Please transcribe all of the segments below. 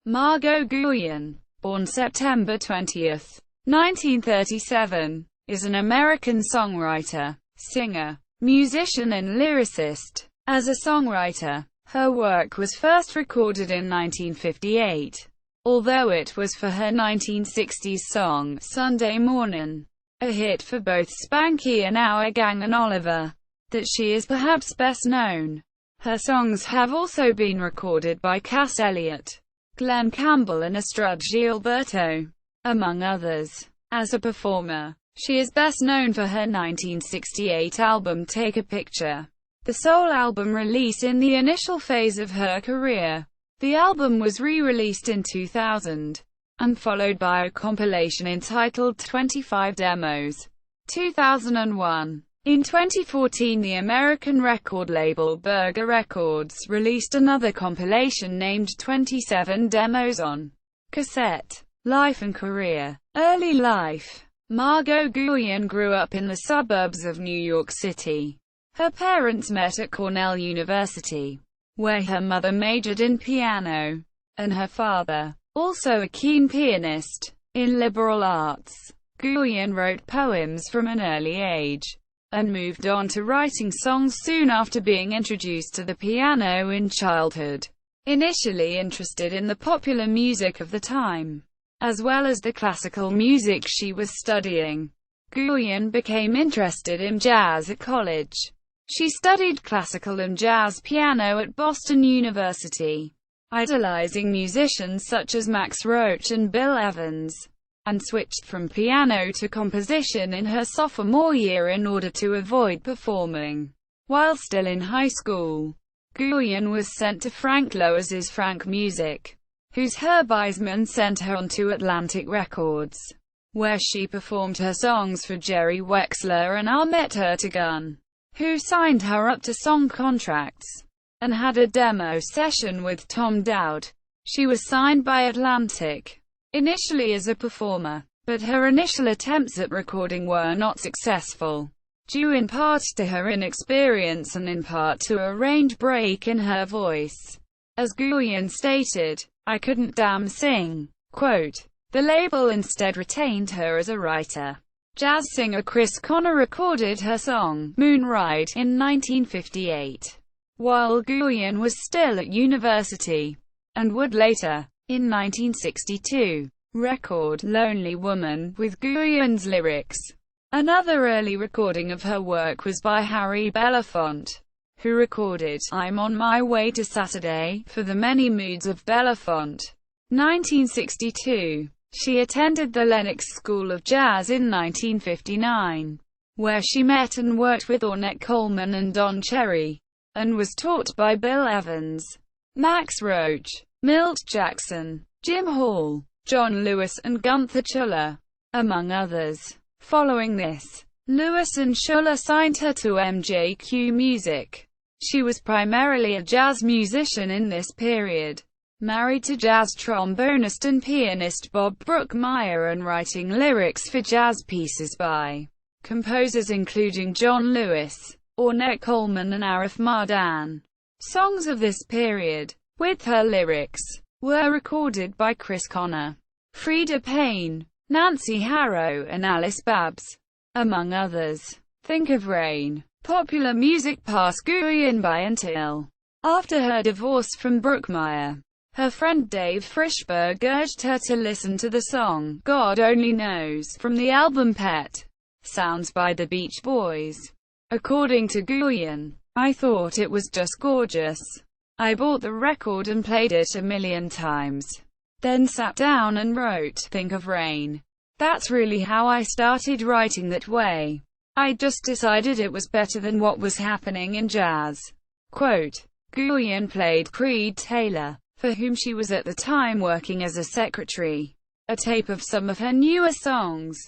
Margo Guryan, born September 20, 1937, is an American songwriter, singer, musician and lyricist. As a songwriter, her work was first recorded in 1958, although it was for her 1960s song, Sunday Mornin', a hit for both Spanky and Our Gang and Oliver, that she is perhaps best known. Her songs have also been recorded by Cass Elliot, Glen, Campbell and Astrud Gilberto, among others. As a performer, she is best known for her 1968 album Take a Picture, the sole album release in the initial phase of her career. The album was re-released in 2000, and followed by a compilation entitled 25 Demos, 2001. In 2014, the American record label Burger Records released another compilation named 27 Demos on cassette. Life and career. Early life. Margo Guryan grew up in the suburbs of New York City. Her parents met at Cornell University, where her mother majored in piano, and her father, also a keen pianist, in liberal arts. Guryan wrote poems from an early age, and moved on to writing songs soon after being introduced to the piano in childhood. Initially interested in the popular music of the time, as well as the classical music she was studying, Guryan became interested in jazz at college. She studied classical and jazz piano at Boston University, idolizing musicians such as Max Roach and Bill Evans, and switched from piano to composition in her sophomore year in order to avoid performing. While still in high school, Guryan was sent to Frank Lowe's Frank Music, whose Herb Eisman sent her on to Atlantic Records, where she performed her songs for Jerry Wexler and Ahmet Ertegun, who signed her up to song contracts, and had a demo session with Tom Dowd. She was signed by Atlantic initially as a performer, but her initial attempts at recording were not successful, due in part to her inexperience and in part to a range break in her voice. As Guryan stated, "I couldn't damn sing." Quote, the label instead retained her as a writer. Jazz singer Chris Connor recorded her song, Moon Ride, in 1958, while Guryan was still at university, and would later, in 1962, record Lonely Woman with Guryan's lyrics. Another early recording of her work was by Harry Belafonte, who recorded I'm on My Way to Saturday for the Many Moods of Belafonte. 1962. She attended the Lenox School of Jazz in 1959, where she met and worked with Ornette Coleman and Don Cherry, and was taught by Bill Evans, Max Roach, Milt Jackson, Jim Hall, John Lewis and Gunther Schuller, among others. Following this, Lewis and Schuller signed her to MJQ Music. She was primarily a jazz musician in this period, married to jazz trombonist and pianist Bob Brookmeyer and writing lyrics for jazz pieces by composers including John Lewis, Ornette Coleman and Arif Mardin. Songs of this period, with her lyrics, were recorded by Chris Connor, Freda Payne, Nancy Harrow and Alice Babs, among others. Think of Rain. Popular music passed Guryan by until after her divorce from Brookmeyer. Her friend Dave Frischberg urged her to listen to the song, God Only Knows, from the album Pet Sounds by the Beach Boys. According to Guryan, I thought it was just gorgeous. I bought the record and played it a million times. Then sat down and wrote Think of Rain. That's really how I started writing that way. I just decided it was better than what was happening in jazz. Quote, Guryan played Creed Taylor, for whom she was at the time working as a secretary, a tape of some of her newer songs,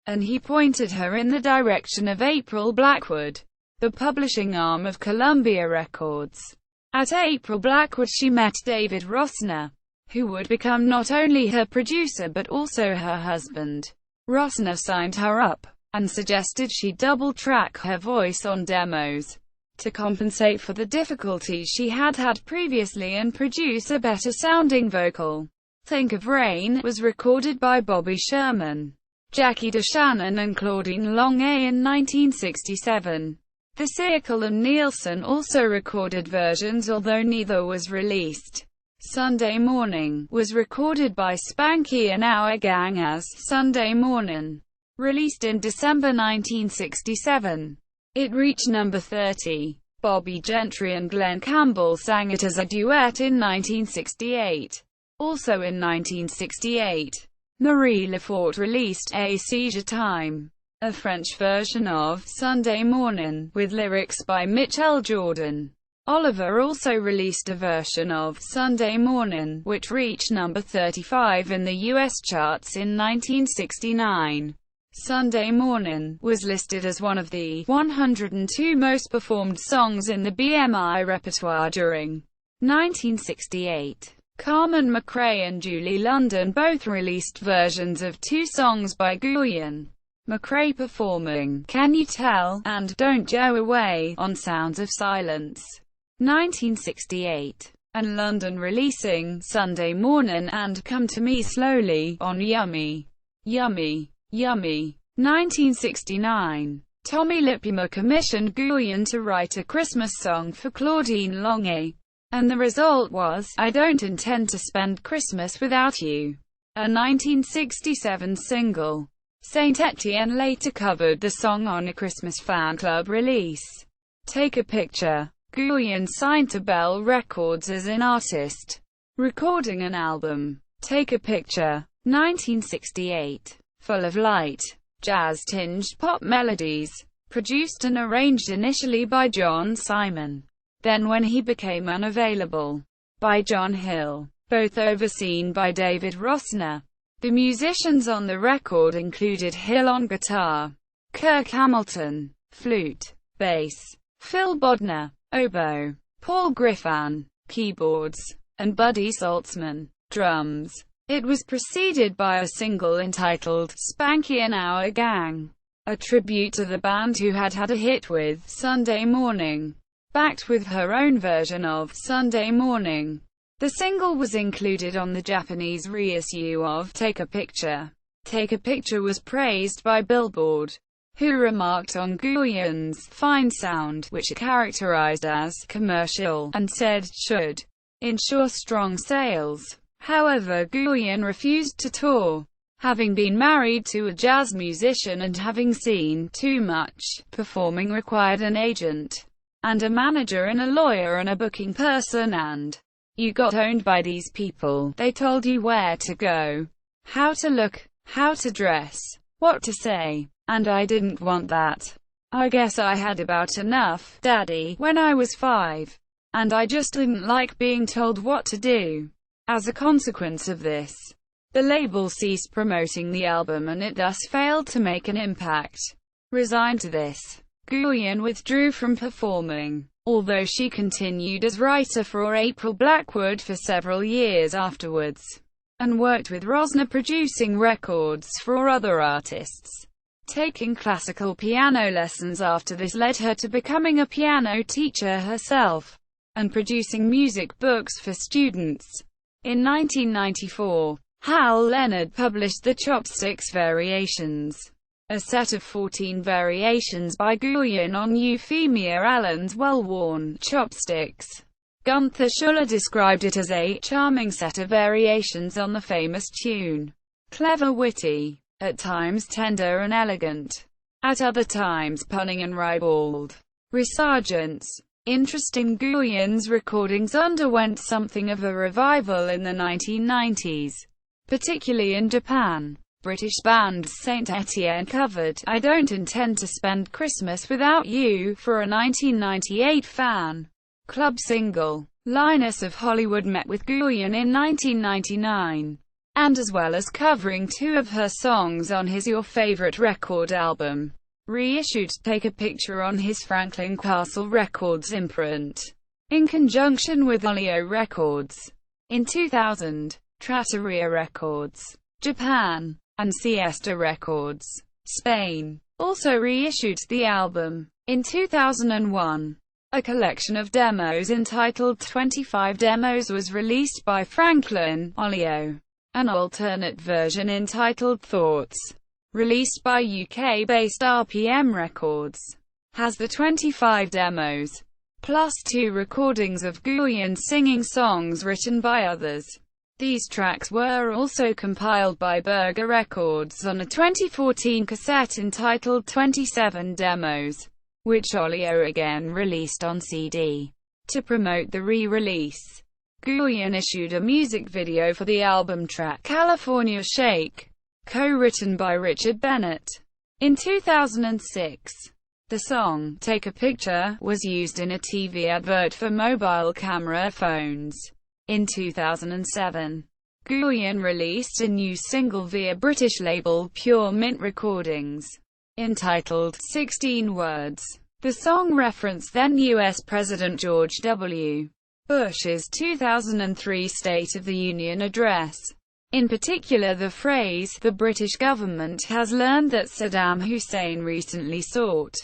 and he pointed her in the direction of April Blackwood, the publishing arm of Columbia Records. At April Blackwood she met David Rossner, who would become not only her producer but also her husband. Rossner signed her up, and suggested she double-track her voice on demos, to compensate for the difficulties she had had previously and produce a better-sounding vocal. Think of Rain was recorded by Bobby Sherman, Jackie DeShannon and Claudine Longet in 1967. The Circle and Nielsen also recorded versions, although neither was released. Sunday Morning was recorded by Spanky and Our Gang as Sunday Mornin', released in December 1967. It reached number 30. Bobby Gentry and Glen Campbell sang it as a duet in 1968. Also in 1968, Marie Lefort released A Seizure Time, a French version of Sunday Mornin', with lyrics by Mitchell Jordan. Oliver also released a version of Sunday Mornin', which reached number 35 in the US charts in 1969. Sunday Mornin' was listed as one of the 102 most performed songs in the BMI repertoire during 1968. Carmen McRae and Julie London both released versions of two songs by Guryan. McRae performing Can You Tell and Don't Go Away on Sounds of Silence, 1968, and London releasing Sunday Mornin' and Come to Me Slowly on Yummy, Yummy, Yummy, 1969. Tommy Lipuma commissioned Guryan to write a Christmas song for Claudine Longet, and the result was I Don't Intend to Spend Christmas Without You, a 1967 single. Saint Etienne later covered the song on a Christmas fan club release. Take a Picture. Guryan signed to Bell Records as an artist, recording an album. Take a Picture, 1968. Full of light, jazz-tinged pop melodies, produced and arranged initially by John Simon, then when he became unavailable, by John Hill, both overseen by David Rossner. The musicians on the record included Hill on guitar, Kirk Hamilton, flute, bass, Phil Bodner, oboe, Paul Griffin, keyboards, and Buddy Saltzman, drums. It was preceded by a single entitled Spanky and Our Gang, a tribute to the band who had had a hit with Sunday Morning, backed with her own version of Sunday Morning. The single was included on the Japanese reissue of Take a Picture. Take a Picture was praised by Billboard, who remarked on Guryan's fine sound, which it characterized as commercial, and said should ensure strong sales. However, Guryan refused to tour, having been married to a jazz musician and having seen too much. Performing required an agent, and a manager and a lawyer and a booking person, and you got owned by these people. They told you where to go, how to look, how to dress, what to say, and I didn't want that. I guess I had about enough, Daddy, when I was 5, and I just didn't like being told what to do. As a consequence of this, the label ceased promoting the album and it thus failed to make an impact. Resigned to this, Guryan withdrew from performing, although she continued as writer for April Blackwood for several years afterwards, and worked with Rosner producing records for other artists. Taking classical piano lessons after this led her to becoming a piano teacher herself, and producing music books for students. In 1994, Hal Leonard published the Chopsticks Variations, a set of 14 variations by Guryan on Euphemia Allen's well-worn chopsticks. Gunther Schuller described it as a charming set of variations on the famous tune. Clever, witty, at times tender and elegant, at other times punning and ribald. Resurgence. Interesting. Guryan's recordings underwent something of a revival in the 1990s, particularly in Japan. British band Saint Etienne covered I Don't Intend to Spend Christmas Without You for a 1998 fan club single. Linus of Hollywood met with Guryan in 1999, and as well as covering two of her songs on his Your Favorite record album, reissued Take a Picture on his Franklin Castle Records imprint, in conjunction with Olio Records. In 2000, Trattoria Records, Japan, and Siesta Records, Spain, also reissued the album. In 2001, a collection of demos entitled 25 Demos was released by Franklin, Olio, An alternate version entitled Thoughts, released by UK-based RPM Records, has the 25 demos, plus 2 recordings of Guryan singing songs written by others. These tracks were also compiled by Burger Records on a 2014 cassette entitled 27 Demos, which Olio again released on CD. To promote the re-release, Guryan issued a music video for the album track California Shake, co-written by Richard Bennett. In 2006, the song Take a Picture was used in a TV advert for mobile camera phones. In 2007, Guryan released a new single via British label Pure Mint Recordings, entitled 16 Words. The song referenced then US President George W. Bush's 2003 State of the Union address. In particular the phrase, "The British government has learned that Saddam Hussein recently sought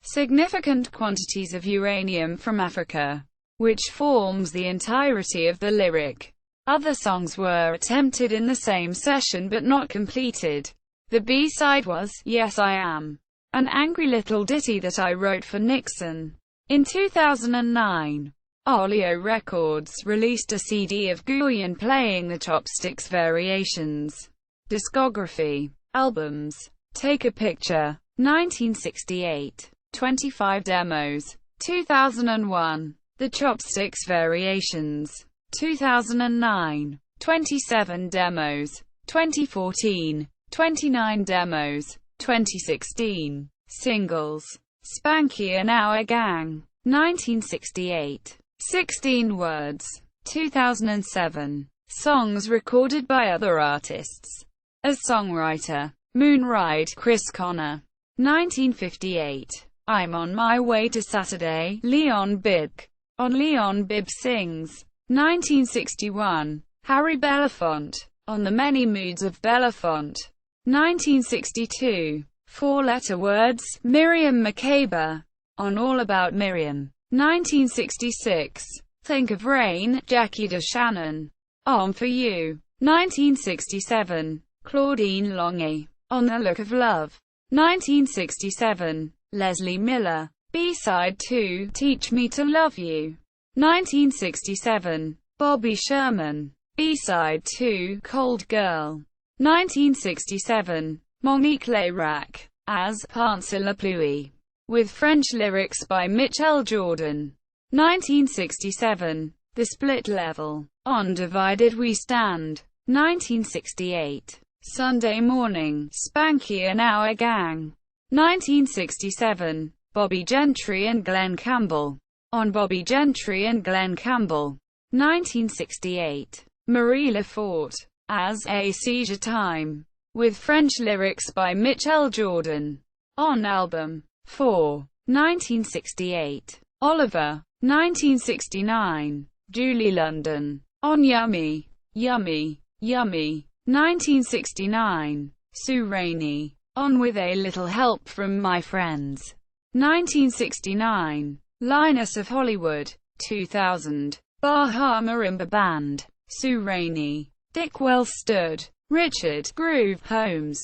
significant quantities of uranium from Africa," which forms the entirety of the lyric. Other songs were attempted in the same session but not completed. The B-side was Yes I Am, an angry little ditty that I wrote for Nixon. In 2009, Olio Records released a CD of Guryan playing the Chopsticks Variations. Discography. Albums. Take a Picture, 1968. 25 Demos, 2001. The Chopsticks Variations, 2009. 27 Demos, 2014. 29 Demos, 2016. Singles. Spanky and Our Gang, 1968. 16 Words, 2007. Songs recorded by other artists. As songwriter. Moonride, Chris Connor, 1958. I'm on My Way to Saturday, Leon Bibb. On Leon Bibb Sings, 1961. Harry Belafonte, On the Many Moods of Belafonte, 1962. Four-letter words, Miriam Makeba, On All About Miriam, 1966. Think of Rain, Jackie DeShannon, On For You, 1967. Claudine Longy, On the Look of Love, 1967. Leslie Miller, B-side to Teach Me to Love You, 1967. Bobby Sherman, B-side to Cold Girl, 1967. Monique Layrac, as Pense la Pluie, with French lyrics by Mitchell Jordan, 1967. The Split Level, On Divided We Stand, 1968. Sunday Morning, Spanky and Our Gang, 1967. Bobby Gentry and Glen Campbell, On Bobby Gentry and Glen Campbell, 1968. Marie Lefort, as A Seizure Time, with French lyrics by Mitchell Jordan, on album 4, 1968. Oliver, 1969. Julie London, on Yummy, Yummy, Yummy, 1969. Sue Rainey, on With a Little Help from My Friends, 1969. Linus of Hollywood, 2000. Baja Marimba Band, Sue Rainey. Dick Well Stood, Richard Groove Holmes,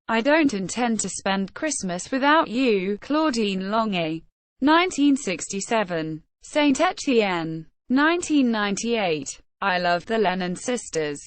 I Don't Intend to Spend Christmas Without You, Claudine Longy, 1967. Saint Etienne, 1998. I Love the Lennon Sisters,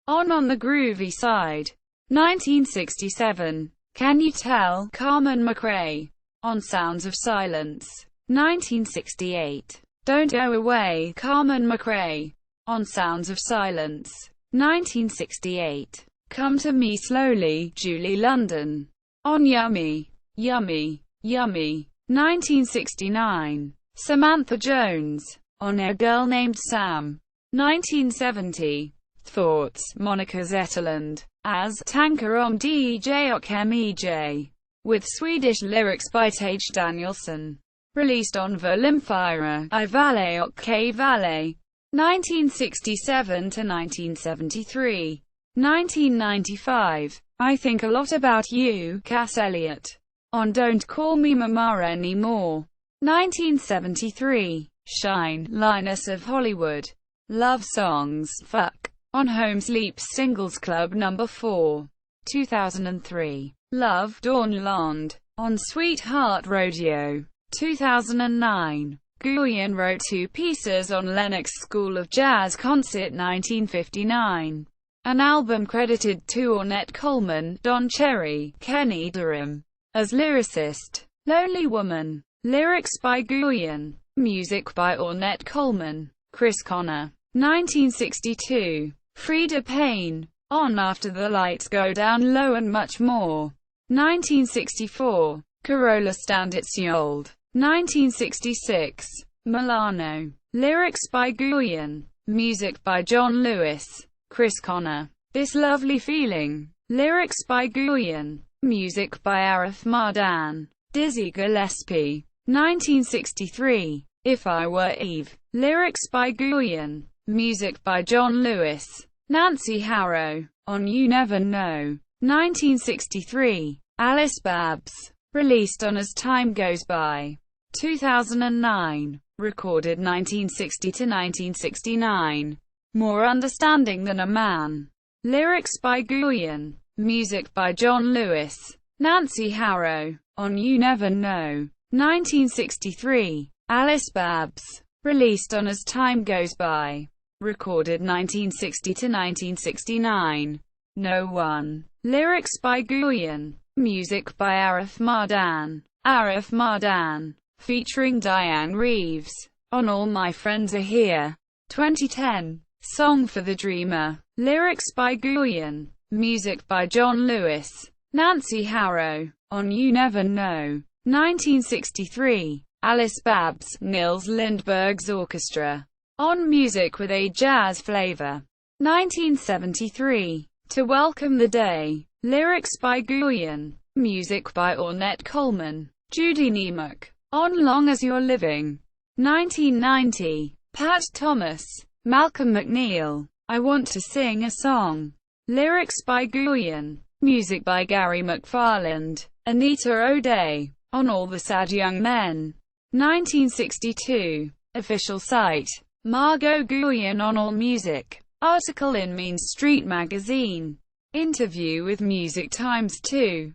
On the Groovy Side, 1967. Can You Tell, Carmen McRae, on Sounds of Silence, 1968. Don't Go Away, Carmen McRae, on Sounds of Silence, 1968. Come to Me Slowly, Julie London, on Yummy, Yummy, Yummy, 1969. Samantha Jones, on A Girl Named Sam, 1970. Thoughts, Monica Zetterlund, as Tanker om DJ och MEJ, with Swedish lyrics by Tage Danielsson. Released on Volymfyra, I Valle och K Valle, 1967 to 1973. 1995. I Think a Lot About You, Cass Elliot, on Don't Call Me Mama Anymore, 1973. Shine, Linus of Hollywood. Love Songs, Fuck, on Home Sleep's Singles Club No. 4. 2003. Love, Dawn Land, on Sweetheart Rodeo. 2009. Guryan wrote 2 pieces on Lennox School of Jazz Concert 1959. An album credited to Ornette Coleman, Don Cherry, Kenny Dorham. As lyricist. Lonely Woman. Lyrics by Guryan. Music by Ornette Coleman. Chris Connor. 1962. Frida Payne. On After the Lights Go Down Low and much more. 1964. Carola Stand It's Old. 1966. Milano. Lyrics by Guryan. Music by John Lewis. Chris Connor. This Lovely Feeling. Lyrics by Guryan. Music by Arif Mardan. Dizzy Gillespie. 1963. If I Were Eve. Lyrics by Guryan. Music by John Lewis. Nancy Harrow. On You Never Know. 1963. Alice Babs. Released on As Time Goes By. 2009. Recorded 1960 to 1969. More Understanding Than a Man. Lyrics by Guryan. Music by John Lewis. Nancy Harrow. On You Never Know. 1963. Alice Babs. Released on As Time Goes By. Recorded 1960 to 1969. No One. Lyrics by Guryan. Music by Arif Mardan. Arif Mardan. Featuring Diane Reeves. On All My Friends Are Here. 2010. Song for the Dreamer. Lyrics by Guryan. Music by John Lewis. Nancy Harrow. On You Never Know. 1963. Alice Babs. Nils Lindberg's Orchestra. On Music with a Jazz Flavor. 1973. To Welcome the Day. Lyrics by Guryan. Music by Ornette Coleman. Judy Nemec. On Long As You're Living. 1990. Pat Thomas. Malcolm McNeil. I Want to Sing a Song. Lyrics by Guryan. Music by Gary McFarland. Anita O'Day. On All the Sad Young Men. 1962. Official site. Margo Guryan on All Music. Article in Mean Street Magazine. Interview with Music Times 2.